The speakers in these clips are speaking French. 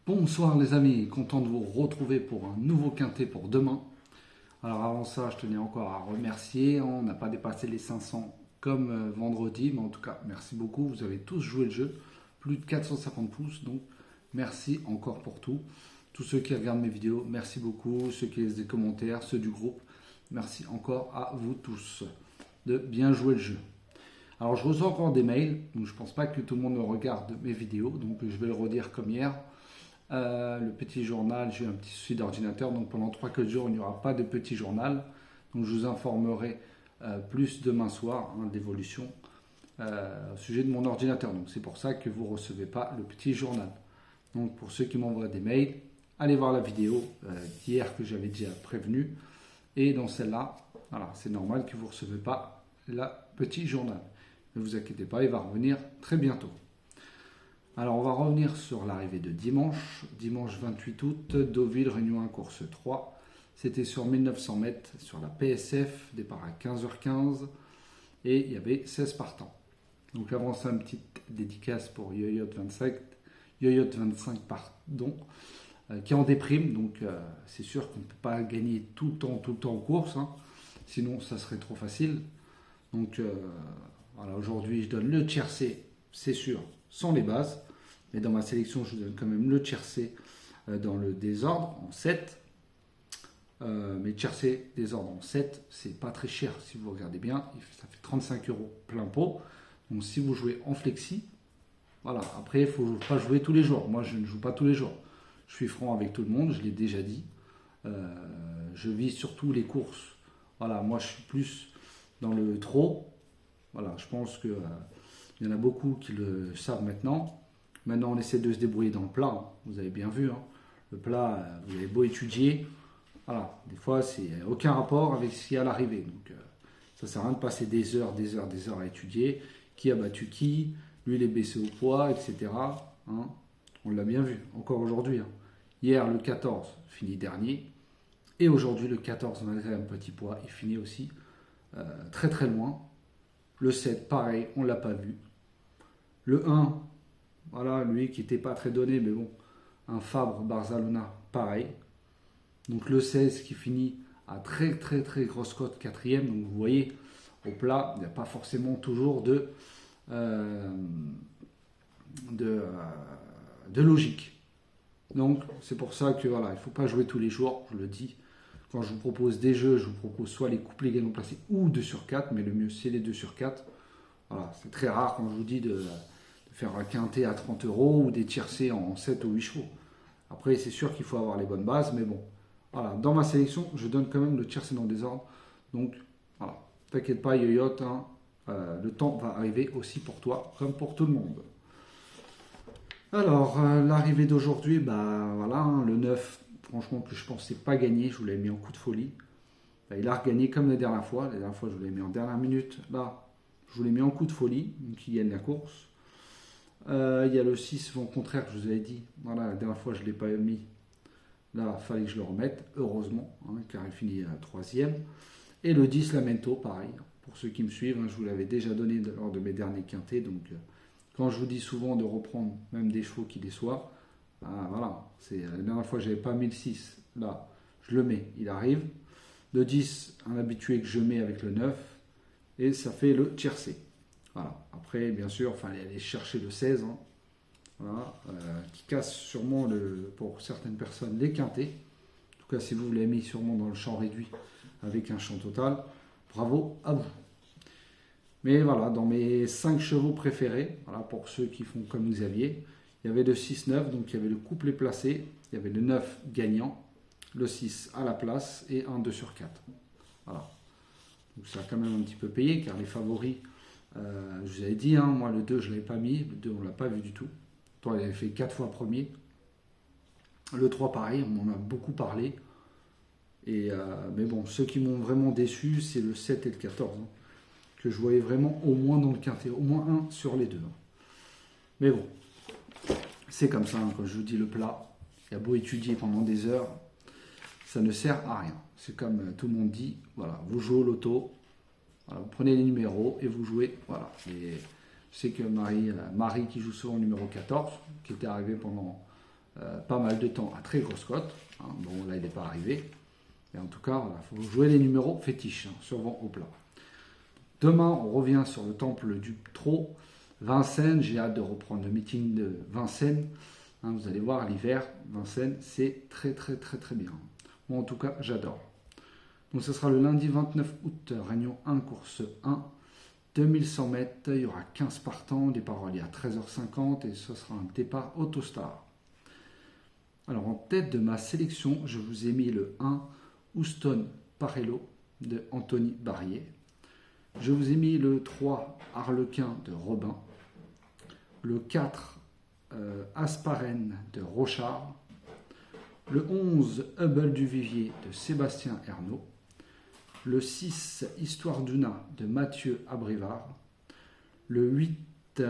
Bonsoir les amis, content de vous retrouver pour un nouveau quintet pour demain. Alors avant ça, je tenais encore à remercier, on n'a pas dépassé les 500 comme vendredi, mais en tout cas, merci beaucoup, vous avez tous joué le jeu, plus de 450 pouces, donc merci encore pour tout. Tous ceux qui regardent mes vidéos, merci beaucoup, ceux qui laissent des commentaires, ceux du groupe, merci encore à vous tous de bien jouer le jeu. Alors je reçois encore des mails, donc je ne pense pas que tout le monde regarde mes vidéos, donc je vais le redire comme hier. Le petit journal, j'ai eu un petit souci d'ordinateur, donc pendant 3-4 jours, il n'y aura pas de petit journal. Donc je vous informerai plus demain soir d'évolution au sujet de mon ordinateur. Donc c'est pour ça que vous ne recevez pas le petit journal. Donc pour ceux qui m'envoient des mails, allez voir la vidéo d'hier que j'avais déjà prévenu. Et dans celle-là, voilà, c'est normal que vous ne recevez pas le petit journal. Ne vous inquiétez pas, il va revenir très bientôt. Alors on va revenir sur l'arrivée de dimanche 28 août, Deauville, Réunion 1, course 3. C'était sur 1900 mètres, sur la PSF, départ à 15h15, et il y avait 16 partants. Donc avant ça, une petite dédicace pour Yoyot25, pardon, qui est en déprime, donc c'est sûr qu'on ne peut pas gagner tout le temps en course, sinon ça serait trop facile. Donc voilà, aujourd'hui je donne le tiercé, c'est sûr, sans les bases. Mais dans ma sélection, je vous donne quand même le tiercé dans le désordre en 7. Mais tiercé désordre en 7, c'est pas très cher si vous regardez bien. Ça fait 35 € plein pot. Donc si vous jouez en flexi, voilà. Après, il ne faut pas jouer tous les jours. Moi, je ne joue pas tous les jours. Je suis franc avec tout le monde, je l'ai déjà dit. Je vise surtout les courses. Voilà, moi, je suis plus dans le trop. Voilà, je pense qu'il y en a beaucoup qui le savent maintenant. Maintenant, on essaie de se débrouiller dans le plat. Vous avez bien vu, le plat, vous avez beau étudier. Voilà, des fois, c'est aucun rapport avec ce qu'il y a à l'arrivée. Donc, ça ne sert à rien de passer des heures à étudier. Qui a battu qui, lui, il est baissé au poids, etc. On l'a bien vu, encore aujourd'hui. Hier, le 14 finit dernier. Et aujourd'hui, le 14, malgré un petit poids, il finit aussi très très loin. Le 7, pareil, on ne l'a pas vu. Le 1, voilà, lui qui n'était pas très donné, mais bon, un Fabre Barcelona, pareil. Donc le 16 qui finit à très grosse cote, quatrième. Donc vous voyez, au plat, il n'y a pas forcément toujours de logique. Donc c'est pour ça que voilà, il ne faut pas jouer tous les jours, je le dis. Quand je vous propose des jeux, je vous propose soit les couplets gagnants placés ou 2 sur 4, mais le mieux c'est les 2 sur 4. Voilà, c'est très rare quand je vous dis de faire un quintet à 30 € ou des tiercés en 7 ou 8 chevaux. Après, c'est sûr qu'il faut avoir les bonnes bases, mais bon. Voilà, dans ma sélection, je donne quand même le tiercé dans le désordre. Donc, voilà, t'inquiète pas, Yoyot, le temps va arriver aussi pour toi, comme pour tout le monde. Alors, l'arrivée d'aujourd'hui, voilà, le 9, franchement, que je pensais pas gagner, je vous l'avais mis en coup de folie. Il a regagné comme la dernière fois. La dernière fois, je vous l'ai mis en dernière minute. Là, je vous l'ai mis en coup de folie, donc il gagne la course. Il y a le 6 vent contraire que je vous avais dit. Voilà, la dernière fois je ne l'ai pas mis. Là, il fallait que je le remette, heureusement, car il finit troisième. Et le 10 Lamento, pareil. Pour ceux qui me suivent, je vous l'avais déjà donné lors de mes derniers quintés. Donc, quand je vous dis souvent de reprendre même des chevaux qui déçoivent, voilà. La dernière fois, je n'avais pas mis le 6. Là, je le mets, il arrive. Le 10, un habitué que je mets avec le 9. Et ça fait le tiercé. Voilà. Après, bien sûr, il fallait aller chercher le 16, voilà, qui casse sûrement, pour certaines personnes, les quintés. En tout cas, si vous l'avez mis sûrement dans le champ réduit avec un champ total, bravo à vous. Mais voilà, dans mes 5 chevaux préférés, voilà, pour ceux qui font comme vous aviez, il y avait le 6-9, donc il y avait le couplet placé, il y avait le 9 gagnant, le 6 à la place et un 2 sur 4. Voilà. Donc ça a quand même un petit peu payé, car les favoris, je vous avais dit, moi le 2 je ne l'avais pas mis, le 2 on ne l'a pas vu du tout. Toi il avait fait 4 fois premier. Le 3 pareil, on en a beaucoup parlé. Mais bon, ceux qui m'ont vraiment déçu, c'est le 7 et le 14. Que je voyais vraiment au moins dans le quintet, au moins un sur les deux. Mais bon, c'est comme ça, quand je vous dis le plat, il y a beau étudier pendant des heures, ça ne sert à rien. C'est comme tout le monde dit, voilà, vous jouez au loto, voilà, vous prenez les numéros et vous jouez, voilà. Et je sais que Marie qui joue souvent au numéro 14, qui était arrivée pendant pas mal de temps à très grosse cote. Hein. Bon, là, il n'est pas arrivé. Mais en tout cas, il faut jouer les numéros fétiches hein, sur vent au plat. Demain, on revient sur le temple du trot. Vincennes, j'ai hâte de reprendre le meeting de Vincennes. Hein, vous allez voir, l'hiver, Vincennes, c'est très bien. Moi, en tout cas, j'adore. Donc, ce sera le lundi 29 août, Réunion 1, course 1. 2100 mètres, il y aura 15 partants, départ à 13h50 et ce sera un départ Autostar. Alors, en tête de ma sélection, je vous ai mis le 1, Houston Parello de Anthony Barrier. Je vous ai mis le 3, Harlequin de Robin. Le 4, Asparen de Rochard. Le 11, Hubble du Vivier de Sébastien Ernaud. Le 6, Histoire d'Una de Mathieu Abrivard. Le 8,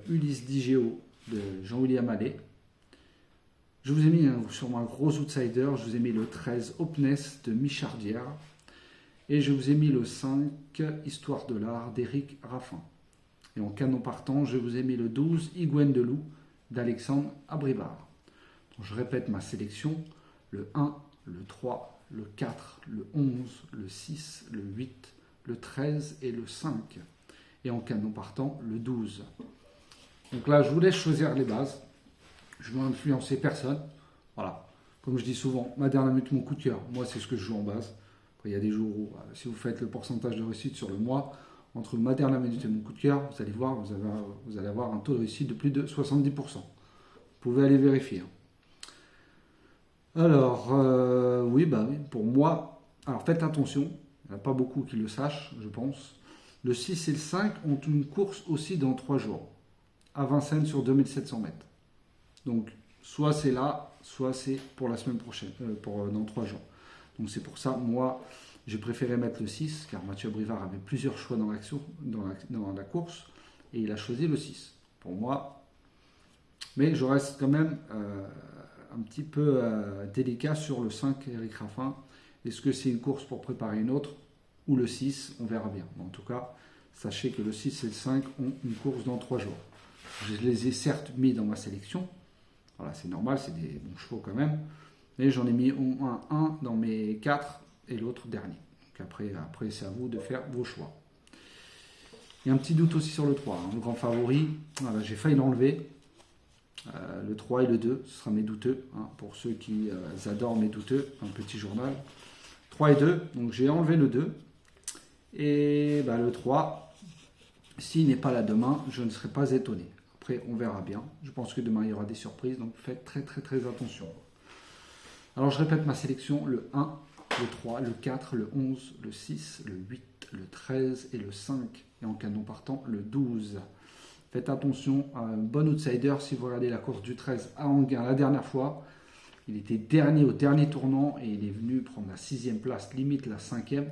Ulysse Digéo de Jean-William Allais. Je vous ai mis sûrement un gros outsider, je vous ai mis le 13, Opness de Michardière. Et je vous ai mis le 5, Histoire de l'art d'Éric Raffin. Et en canon partant, je vous ai mis le 12, Higuaine de Loup d'Alexandre Abrivard. Donc, je répète ma sélection, le 1, le 3, le 4, le 11, le 6, le 8, le 13 et le 5. Et en canon partant, le 12. Donc là, je vous laisse choisir les bases. Je ne veux influencer personne. Voilà. Comme je dis souvent, ma dernière minute, mon coup de cœur. Moi, c'est ce que je joue en base. Après, il y a des jours où, si vous faites le pourcentage de réussite sur le mois, entre ma dernière minute et mon coup de cœur, vous allez voir, vous allez avoir un taux de réussite de plus de 70%. Vous pouvez aller vérifier. Alors, oui, pour moi, alors faites attention, il n'y en a pas beaucoup qui le sachent, je pense. Le 6 et le 5 ont une course aussi dans 3 jours, à Vincennes sur 2700 mètres. Donc, soit c'est là, soit c'est pour la semaine prochaine, dans 3 jours. Donc c'est pour ça, moi, j'ai préféré mettre le 6, car Mathieu Abrivard avait plusieurs choix dans la course, et il a choisi le 6. Pour moi, mais je reste quand même un petit peu délicat sur le 5, Éric Raffin. Est-ce que c'est une course pour préparer une autre, ou le 6, on verra bien. Mais en tout cas, sachez que le 6 et le 5 ont une course dans 3 jours. Je les ai certes mis dans ma sélection, voilà, c'est normal, c'est des bons chevaux quand même, mais j'en ai mis un dans mes 4 et l'autre dernier. Donc après c'est à vous de faire vos choix. Il y a un petit doute aussi sur le 3, hein, le grand favori, voilà, j'ai failli l'enlever. Le 3 et le 2, ce sera mes douteux, hein, pour ceux qui adorent mes douteux, un petit journal. 3 et 2, donc j'ai enlevé le 2. Et le 3, s'il n'est pas là demain, je ne serai pas étonné. Après, on verra bien. Je pense que demain, il y aura des surprises, donc faites très attention. Alors, je répète ma sélection, le 1, le 3, le 4, le 11, le 6, le 8, le 13 et le 5. Et en canon partant, le 12. Faites attention à un bon outsider. Si vous regardez la course du 13 à Anguin la dernière fois, il était dernier au dernier tournant et il est venu prendre la 6e place, limite la 5e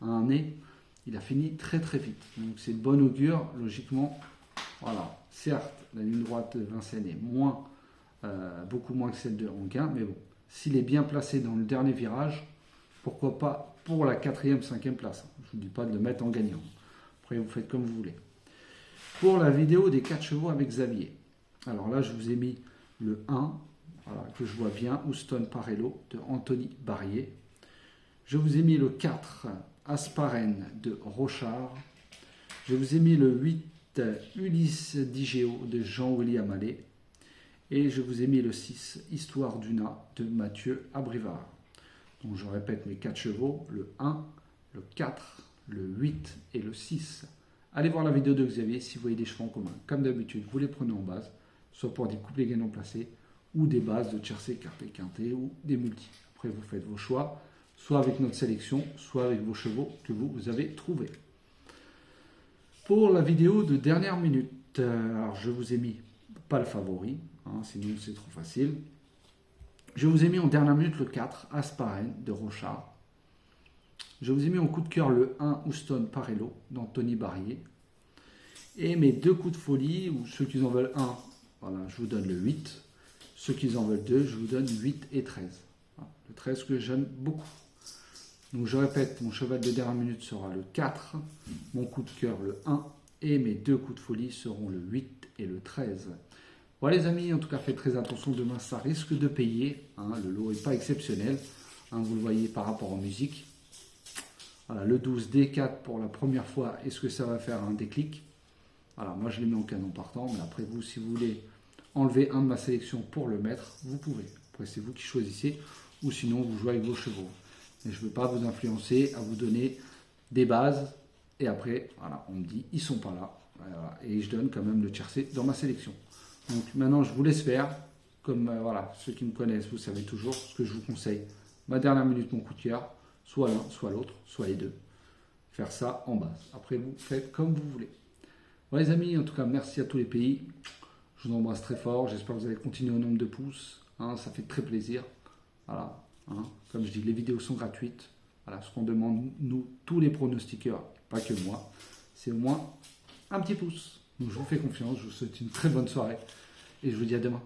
à un nez. Il a fini très vite. Donc c'est de bon augure, logiquement. Voilà. Certes, la ligne droite de Vincennes est beaucoup moins que celle de Anguin, mais bon, s'il est bien placé dans le dernier virage, pourquoi pas pour la 4e, 5e place. Je ne vous dis pas de le mettre en gagnant. Après, vous faites comme vous voulez. Pour la vidéo des 4 chevaux avec Xavier. Alors là, je vous ai mis le 1, voilà, que je vois bien, Houston Parello de Anthony Barrier. Je vous ai mis le 4, Asparen de Rochard. Je vous ai mis le 8, Ulysse Digéo de Jean-William Allais. Et je vous ai mis le 6, Histoire d'Una de Mathieu Abrivard. Donc je répète mes 4 chevaux, le 1, le 4, le 8 et le 6. Allez voir la vidéo de Xavier si vous voyez des chevaux en commun. Comme d'habitude, vous les prenez en base, soit pour des couplets gagnants placés, ou des bases de tiercé, quarté, quinté, ou des multis. Après, vous faites vos choix, soit avec notre sélection, soit avec vos chevaux que vous avez trouvés. Pour la vidéo de dernière minute, alors je vous ai mis pas le favori, hein, sinon c'est trop facile. Je vous ai mis en dernière minute le 4, Asparen de Rochard. Je vous ai mis en coup de cœur le 1, Houston Parello d'Anthony Barrier. Et mes 2 coups de folie, ou ceux qui en veulent 1, voilà, je vous donne le 8. Ceux qui en veulent 2, je vous donne 8 et 13. Voilà, le 13 que j'aime beaucoup. Donc je répète, mon cheval de dernière minute sera le 4, mon coup de cœur le 1, et mes 2 coups de folie seront le 8 et le 13. Bon les amis, en tout cas faites très attention, demain ça risque de payer, hein, le lot n'est pas exceptionnel, hein, vous le voyez par rapport aux musiques. Voilà, le 12 D4 pour la première fois, est-ce que ça va faire un déclic? Voilà, moi je l'ai mis en canon partant, mais après vous, si vous voulez enlever un de ma sélection pour le mettre, vous pouvez. Après c'est vous qui choisissez, ou sinon vous jouez avec vos chevaux. Mais je ne veux pas vous influencer à vous donner des bases, et après, voilà, on me dit, ils sont pas là. Voilà, et je donne quand même le tiercé dans ma sélection. Donc maintenant, je vous laisse faire. Comme voilà, ceux qui me connaissent, vous savez toujours ce que je vous conseille. Ma dernière minute, mon coup de cœur, soit l'un, soit l'autre, soit les deux. Faire ça en base. Après, vous faites comme vous voulez. Bon, les amis, en tout cas, merci à tous les pays. Je vous embrasse très fort. J'espère que vous allez continuer au nombre de pouces. Hein, ça fait très plaisir. Voilà. Hein. Comme je dis, les vidéos sont gratuites. Voilà, ce qu'on demande, nous, tous les pronostiqueurs, pas que moi, c'est au moins un petit pouce. Donc je vous fais confiance, je vous souhaite une très bonne soirée et je vous dis à demain.